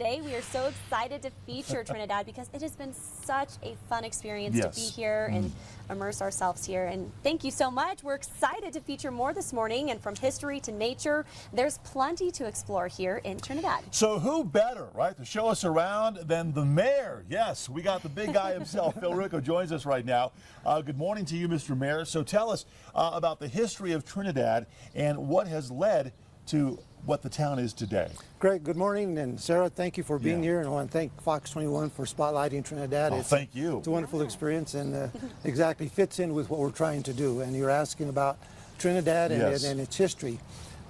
Today we are so excited to feature Trinidad because it has been such a fun experience to be Yes. here and immerse ourselves here. And thank you so much. We're excited to feature more this morning, and from history to nature, there's plenty to explore here in Trinidad. So who better, right, to show us around than the mayor? Yes, we got the big guy himself. Phil Ruocco joins us right now. Good morning to you, Mr. Mayor. So tell us about the history of Trinidad and what has led to what the town is today. Greg, good morning, and Sarah, thank you for being here, and I want to thank Fox 21 for spotlighting Trinidad. Thank you. It's a wonderful experience, and exactly fits in with what we're trying to do. And you're asking about Trinidad and its history.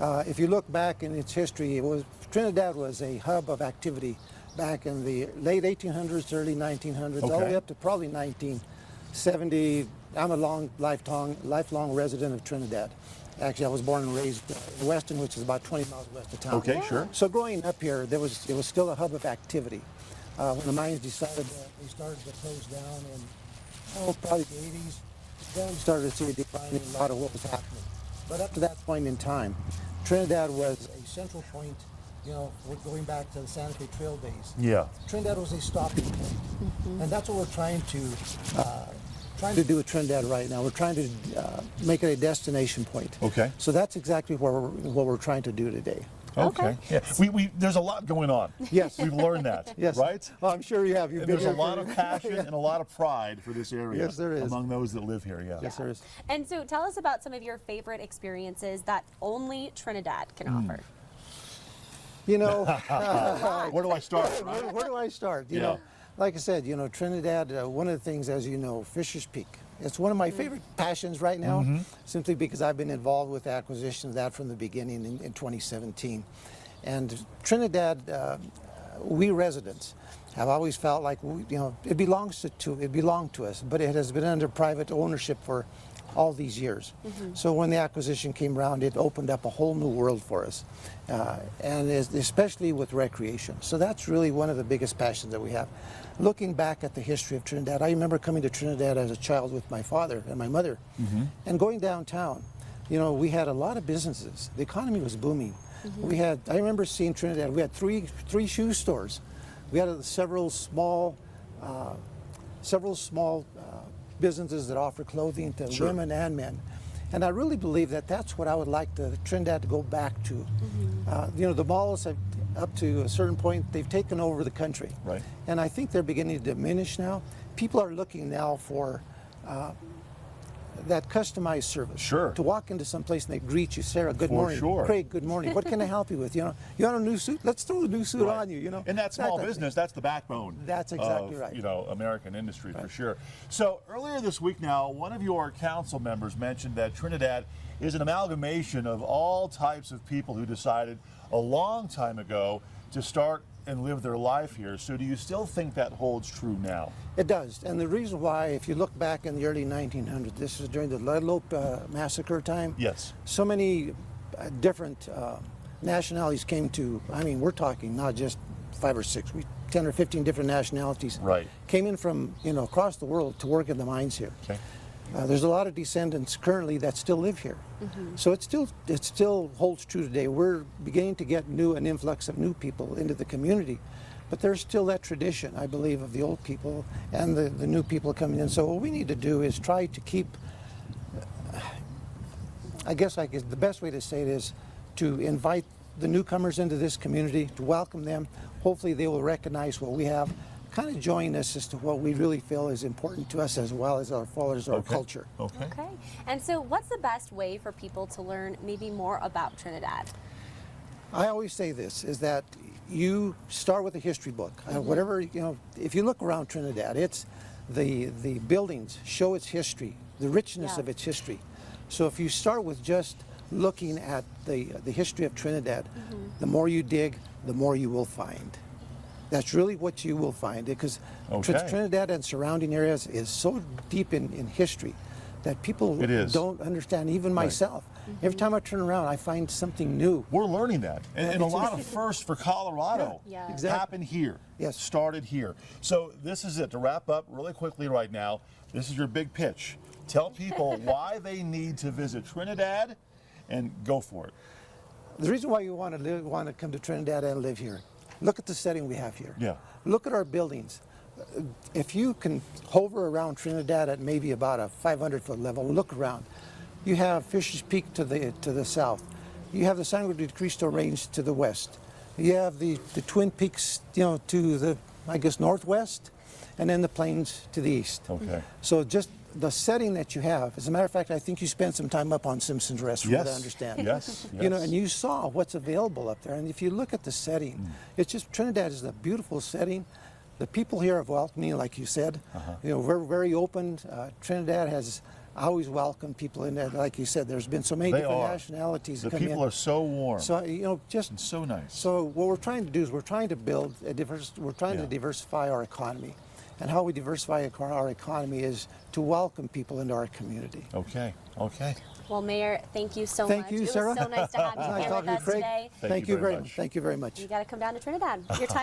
If you look back in its history, Trinidad was a hub of activity back in the late 1800s, early 1900s, all the way up to probably 1970. I'm a lifelong resident of Trinidad. Actually, I was born and raised in Weston, which is about 20 miles west of town. Okay, sure. So growing up here, it was still a hub of activity. When the mines decided that they started to close down in probably the 80s, then we started to see a decline in a lot of what was happening. But up to that point in time, Trinidad was a central point. You know, we're going back to the Santa Fe Trail days. Yeah. Trinidad was a stopping point, and that's what we're trying to do with Trinidad right now. We're trying to make it a destination point. Okay. So that's exactly what we're trying to do today. Okay. Yeah. There's a lot going on. Yes. We've learned that. Yes. Right? Well, I'm sure you have. And there's a lot of passion and a lot of pride for this area. Yes, there is. Among those that live here, yeah. Yes, there is. And so tell us about some of your favorite experiences that only Trinidad can offer. You know, Where do I start? where do I start? You know, like I said, you know, Trinidad, one of the things, as you know, Fisher's Peak. It's one of my favorite passions right now, simply because I've been involved with the acquisition of that from the beginning in 2017. And Trinidad, we residents have always felt like, it belongs it belonged to us, but it has been under private ownership for all these years. So when the acquisition came around, it opened up a whole new world for us, and especially with recreation. So that's really one of the biggest passions that we have. Looking back at the history of Trinidad, I remember coming to Trinidad as a child with my father and my mother, and going downtown. You know, we had a lot of businesses. The economy was booming. I remember seeing Trinidad. We had three shoe stores. We had several small businesses that offer clothing to women and men. And I really believe that that's what I would like Trinidad to go back to. You know, the malls have, up to a certain point, they've taken over the country. Right. And I think they're beginning to diminish now. People are looking now for that customized service. Sure. To walk into some place and they greet you, Sarah, good For morning. sure. Craig, good morning. What can I help you with? You know, you want a new suit? Let's throw a new suit on you, you know. And that small business, that's the backbone. That's exactly of, right. You know, American industry for sure. So earlier this week now, one of your council members mentioned that Trinidad is an amalgamation of all types of people who decided a long time ago to start and live their life here. So do you still think that holds true now? It does, and the reason why, if you look back in the early 1900s, this is during the Guadalupe massacre time. Yes. So many different nationalities came to, I mean, we're talking not just 5 or 6, 10 or 15 different nationalities. Right. Came in from, across the world to work in the mines here. Okay. There's a lot of descendants currently that still live here. So it still holds true today. We're beginning to get an influx of new people into the community, but there's still that tradition, I believe, of the old people and the new people coming in. So what we need to do is try to keep, I guess the best way to say it is to invite the newcomers into this community, to welcome them. Hopefully they will recognize what we have, kind of join us as to what we really feel is important to us, as well as our followers, our culture. Okay. And so what's the best way for people to learn maybe more about Trinidad? I always say this, is that you start with a history book. Whatever, if you look around Trinidad, it's the buildings show its history, the richness of its history. So if you start with just looking at the history of Trinidad, the more you dig, the more you will find. That's really what you will find, because Trinidad and surrounding areas is so deep in history that people don't understand, even myself. Every time I turn around, I find something new. We're learning that. And a lot of firsts for Colorado happen here, started here. So this is it. To wrap up really quickly right now, this is your big pitch. Tell people why they need to visit Trinidad, and go for it. The reason why you want to come to Trinidad and live here Look at the setting we have here. Yeah. Look at our buildings. If you can hover around Trinidad at maybe about a 500-foot level, look around. You have Fisher's Peak to the south. You have the Sangre de Cristo Range to the west. You have the Twin Peaks, to the, I guess, northwest, and then the plains to the east. Okay. So just the setting that you have. As a matter of fact, I think you spent some time up on Simpson's Rest, from what I understand. Yes. And you saw what's available up there. And if you look at the setting, it's just, Trinidad is a beautiful setting. The people here have welcomed me, like you said. We're very open. Trinidad has always welcomed people in there. Like you said, there's been so many different nationalities The that come in. people are so warm. So, just and so nice. So what we're trying to do is we're trying to build we're trying to diversify our economy. And how we diversify our economy is to welcome people into our community. Okay. Okay. Well, Mayor, thank you so Thank much. you, It was Sarah. so nice to have you Nice here with talking to you, us Craig. today. Thank you very much. Thank you very much. You got to come down to Trinidad. Your time.